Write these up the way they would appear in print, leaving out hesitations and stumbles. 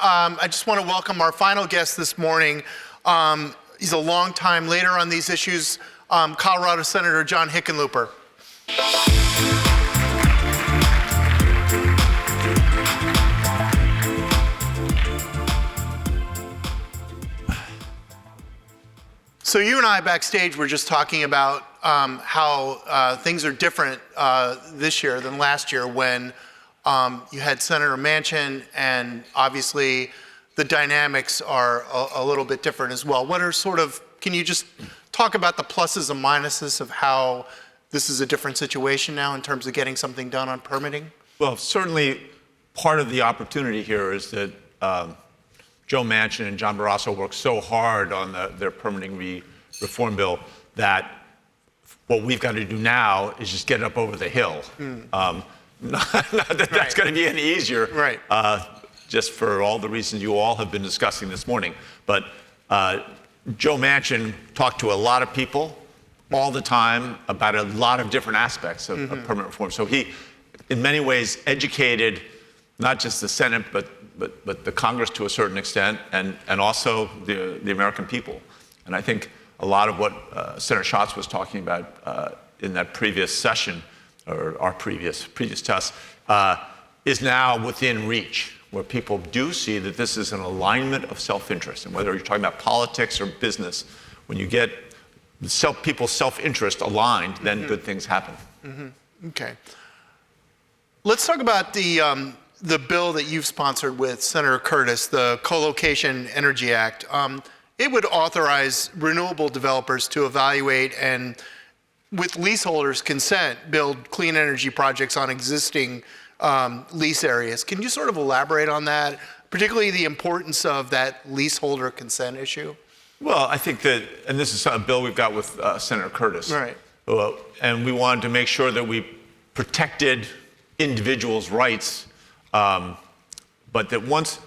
I just want to welcome our final guest this morning. He's a long time later on these issues, Colorado Senator John Hickenlooper. So you and I backstage were just talking about how things are different this year than last year when you had Senator Manchin, and obviously the dynamics are a little bit different as well. What are can you just talk about the pluses and minuses of how this is a different situation now in terms of getting something done on permitting? Well, certainly part of the opportunity here is that Joe Manchin and John Barrasso worked so hard on their permitting reform bill that what we've got to do now is just get up over the hill. Not that that's going to be any easier, just for all the reasons you all have been discussing this morning. But Joe Manchin talked to a lot of people all the time about a lot of different aspects of permit reform. So he, in many ways, educated not just the Senate, but the Congress to a certain extent, and also the American people. And I think a lot of what Senator Schatz was talking about in that previous session, or our previous test, is now within reach, where people do see that this is an alignment of self-interest. And whether you're talking about politics or business, when you get people's self-interest aligned, then good things happen. Okay. Let's talk about the bill that you've sponsored with Senator Curtis, the Co-Location Energy Act. It would authorize renewable developers to evaluate and, with leaseholders' consent, build clean energy projects on existing lease areas. Can you sort of elaborate on that, particularly the importance of that leaseholder consent issue? Well, I think that, and this is a bill we've got with Senator Curtis. Right. And we wanted to make sure that we protected individuals' rights, but that once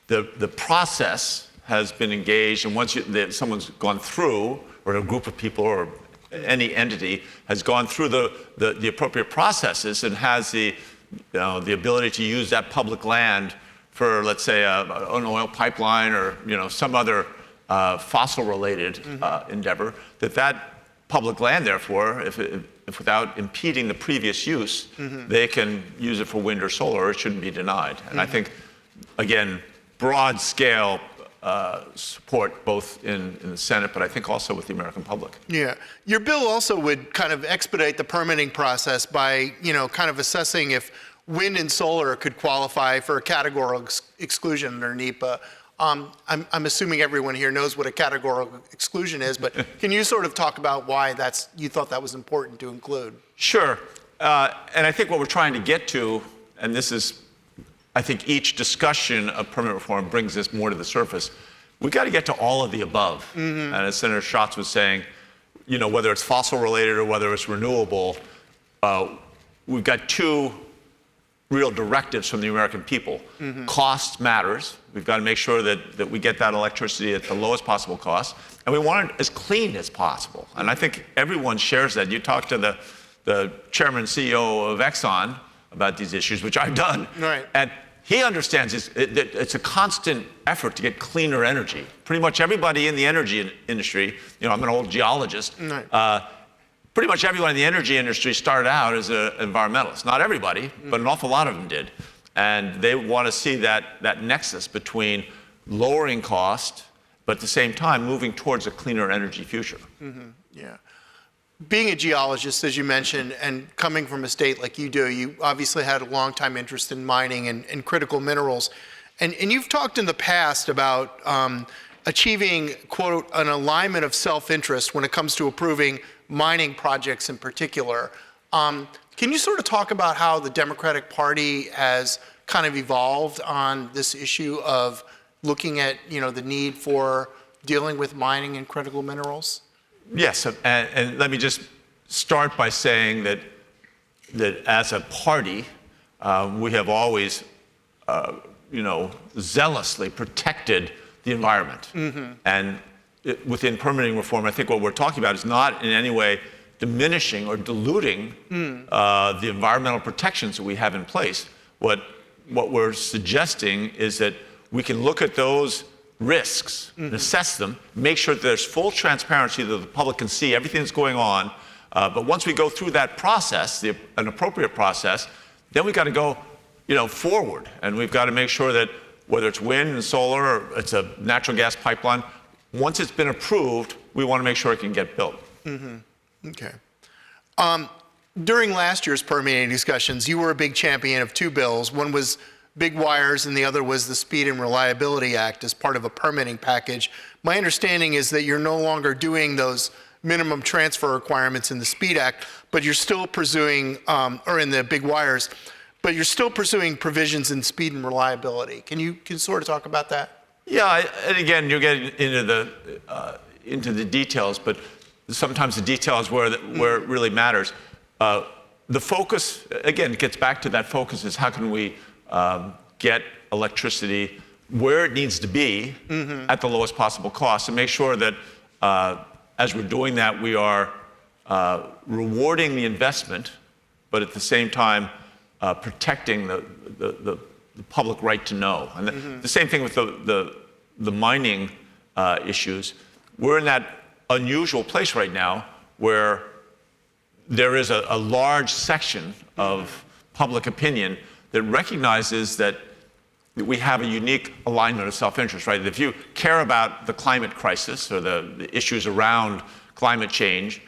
the process has been engaged, and once someone's gone through, or a group of people or any entity has gone through the appropriate processes and has the ability to use that public land for, let's say, an oil pipeline or some other fossil-related endeavor, that public land, therefore, if without impeding the previous use, they can use it for wind or solar, it shouldn't be denied. And I think, again, broad-scale support both in the Senate, but I think also with the American public. Yeah. Your bill also would kind of expedite the permitting process by, kind of assessing if wind and solar could qualify for a categorical exclusion under NEPA. I'm assuming everyone here knows what a categorical exclusion is, but can you sort of talk about why you thought that was important to include? Sure. And I think what we're trying to get to, and this is, I think each discussion of permit reform brings this more to the surface. We've got to get to all of the above. And as Senator Schatz was saying, whether it's fossil related or whether it's renewable, we've got two real directives from the American people. Cost matters. We've got to make sure that we get that electricity at the lowest possible cost, and we want it as clean as possible. And I think everyone shares that. You talk to the chairman and CEO of Exxon about these issues, which I've done. Right. And he understands it's a constant effort to get cleaner energy. Pretty much everybody in the energy industry, I'm an old geologist, pretty much everyone in the energy industry started out as an environmentalist. Not everybody, but an awful lot of them did. And they want to see that nexus between lowering cost, but at the same time moving towards a cleaner energy future. Yeah. Being a geologist, as you mentioned, and coming from a state like you do, you obviously had a long time interest in mining and critical minerals. And you've talked in the past about achieving, quote, an alignment of self-interest when it comes to approving mining projects in particular. Can you sort of talk about how the Democratic Party has kind of evolved on this issue of looking at, the need for dealing with mining and critical minerals? Yes, and let me just start by saying that as a party, we have always, zealously protected the environment. And within permitting reform, I think what we're talking about is not in any way diminishing or diluting the environmental protections that we have in place. What we're suggesting is that we can look at those risks and assess them, make sure that there's full transparency that the public can see everything that's going on. But once we go through that process, an appropriate process, then we've got to go, forward. And we've got to make sure that whether it's wind and solar or it's a natural gas pipeline, once it's been approved, we want to make sure it can get built. Okay. During last year's permitting discussions, you were a big champion of two bills. One was big wires and the other was the Speed and Reliability Act as part of a permitting package. My understanding is that you're no longer doing those minimum transfer requirements in the Speed Act, but you're still pursuing, or in the big wires, but you're still pursuing provisions in speed and reliability. Can you sort of talk about that? Yeah, and again, you're getting into the details, but sometimes the detail is where it really matters. The focus, again, it gets back to that focus is how can we get electricity where it needs to be at the lowest possible cost, and make sure that as we're doing that, we are rewarding the investment, but at the same time protecting the public right to know. And the same thing with the mining issues. We're in that unusual place right now where there is a large section of public opinion that recognizes that we have a unique alignment of self-interest, right? If you care about the climate crisis or the issues around climate change,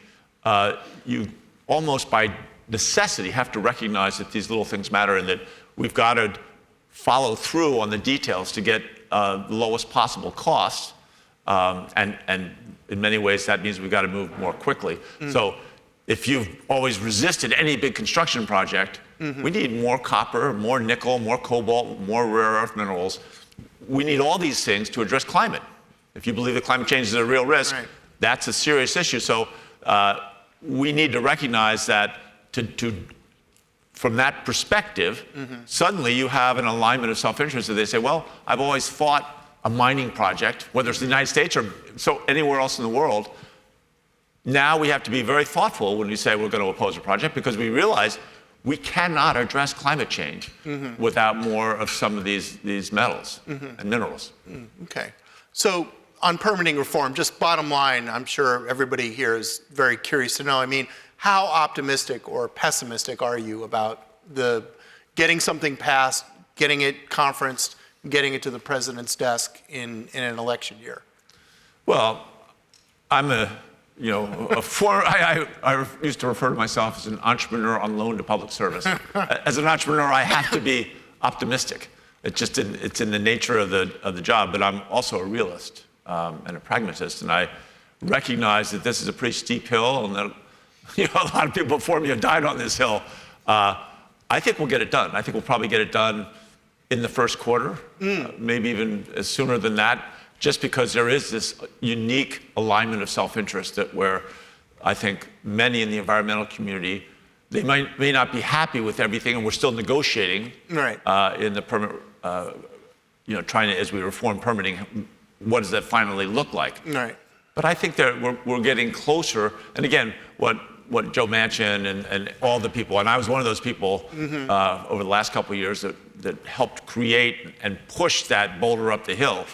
you almost by necessity have to recognize that these little things matter and that we've got to follow through on the details to get the lowest possible cost. And in many ways, that means we've got to move more quickly. So if you've always resisted any big construction project, we need more copper, more nickel, more cobalt, more rare earth minerals. We need all these things to address climate. If you believe that climate change is a real risk, that's a serious issue. So we need to recognize that from that perspective, suddenly you have an alignment of self-interest that they say, well, I've always fought a mining project, whether it's the United States or anywhere else in the world. Now we have to be very thoughtful when we say we're going to oppose a project because we realize we cannot address climate change without more of some of these metals and minerals. Okay. So on permitting reform, just bottom line, I'm sure everybody here is very curious to know. I mean, how optimistic or pessimistic are you about getting something passed, getting it conferenced, getting it to the president's desk in an election year? Well, I'm I used to refer to myself as an entrepreneur on loan to public service. As an entrepreneur, I have to be optimistic. It's in the nature of the job, but I'm also a realist and a pragmatist, and I recognize that this is a pretty steep hill, and that a lot of people before me have died on this hill. I think we'll get it done. I think we'll probably get it done in the first quarter, maybe even sooner than that, just because there is this unique alignment of self-interest that where I think many in the environmental community, they may not be happy with everything, and we're still negotiating in the permit, trying to, as we reform permitting, what does that finally look like? But I think that we're getting closer, and again, what Joe Manchin and all the people, and I was one of those people over the last couple of years that helped create and push that boulder up the hill.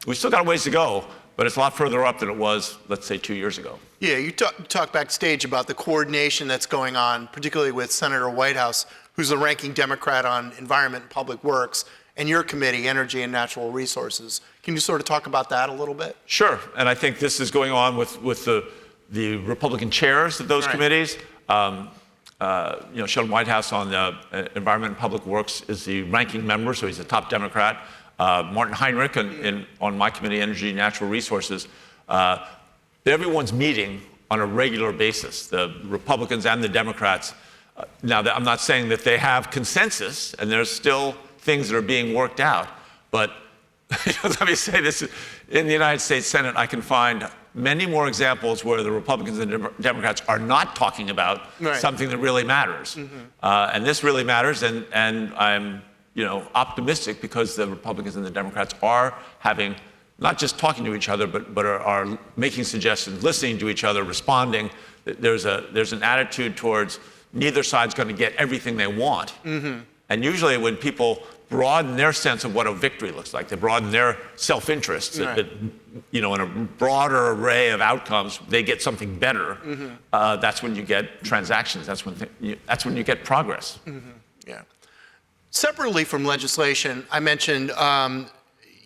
We still got a ways to go, but it's a lot further up than it was, let's say, 2 years ago. Yeah, you talk backstage about the coordination that's going on, particularly with Senator Whitehouse, who's the ranking Democrat on Environment and Public Works, and your committee, Energy and Natural Resources. Can you sort of talk about that a little bit? Sure, and I think this is going on with the Republican chairs of those committees. Sheldon Whitehouse on the Environment and Public Works is the ranking member, so he's a top Democrat. Martin Heinrich on my committee, Energy and Natural Resources. Everyone's meeting on a regular basis, the Republicans and the Democrats. Now, I'm not saying that they have consensus, and there's still things that are being worked out, but let me say this, in the United States Senate, I can find many more examples where the Republicans and Democrats are not talking about something that really matters. And this really matters, and I'm optimistic because the Republicans and the Democrats are having, not just talking to each other, but are making suggestions, listening to each other, responding. There's an attitude towards neither side's going to get everything they want. And usually when people broaden their sense of what a victory looks like. They broaden their self-interest. Right. That, you know, in a broader array of outcomes, they get something better. That's when you get transactions. That's when you get progress. Yeah. Separately from legislation, I mentioned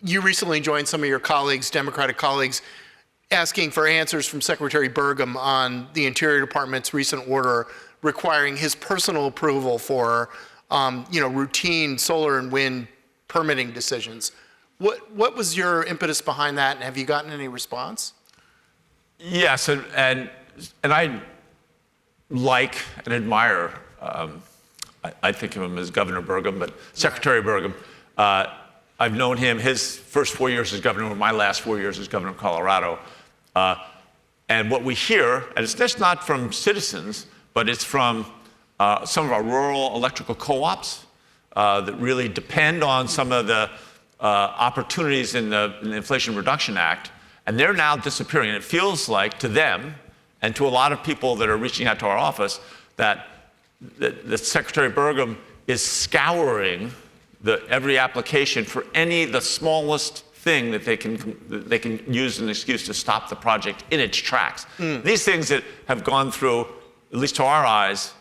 you recently joined some of your colleagues, Democratic colleagues, asking for answers from Secretary Burgum on the Interior Department's recent order requiring his personal approval for routine solar and wind permitting decisions. What was your impetus behind that, and have you gotten any response? Yes, and I like and admire, I think of him as Governor Burgum, but Secretary Burgum. I've known him, his first 4 years as governor, my last 4 years as governor of Colorado. And what we hear, and it's just not from citizens, but it's from some of our rural electrical co-ops that really depend on some of the opportunities in the Inflation Reduction Act, and they're now disappearing. And it feels like to them, and to a lot of people that are reaching out to our office, that Secretary Burgum is scouring every application for the smallest thing that they can use as an excuse to stop the project in its tracks. These things that have gone through, at least to our eyes,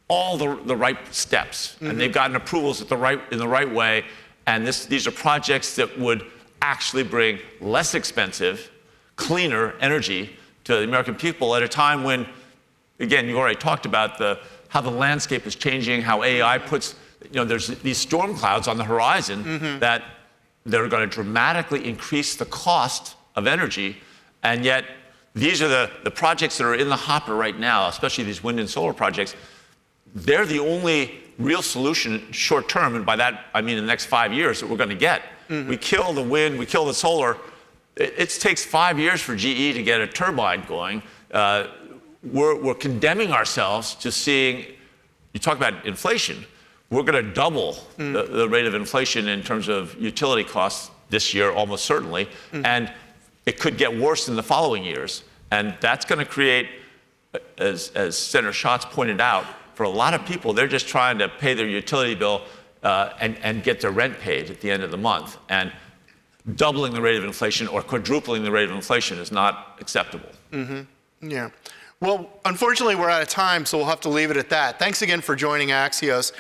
all the right steps, and they've gotten approvals in the right way, and these are projects that would actually bring less expensive, cleaner energy to the American people at a time when, again, you already talked about how the landscape is changing, how AI puts, there's these storm clouds on the horizon that they're going to dramatically increase the cost of energy, and yet these are the projects that are in the hopper right now, especially these wind and solar projects. They're the only real solution short term, and by that I mean in the next 5 years, that we're going to get. We kill the wind, we kill the solar. It takes 5 years for GE to get a turbine going. We're condemning ourselves to seeing, you talk about inflation, we're going to double the rate of inflation in terms of utility costs this year, almost certainly, and it could get worse in the following years. And that's going to create, as Senator Schatz pointed out, for a lot of people, they're just trying to pay their utility bill and get their rent paid at the end of the month. And doubling the rate of inflation or quadrupling the rate of inflation is not acceptable. Yeah. Well, unfortunately, we're out of time, so we'll have to leave it at that. Thanks again for joining Axios.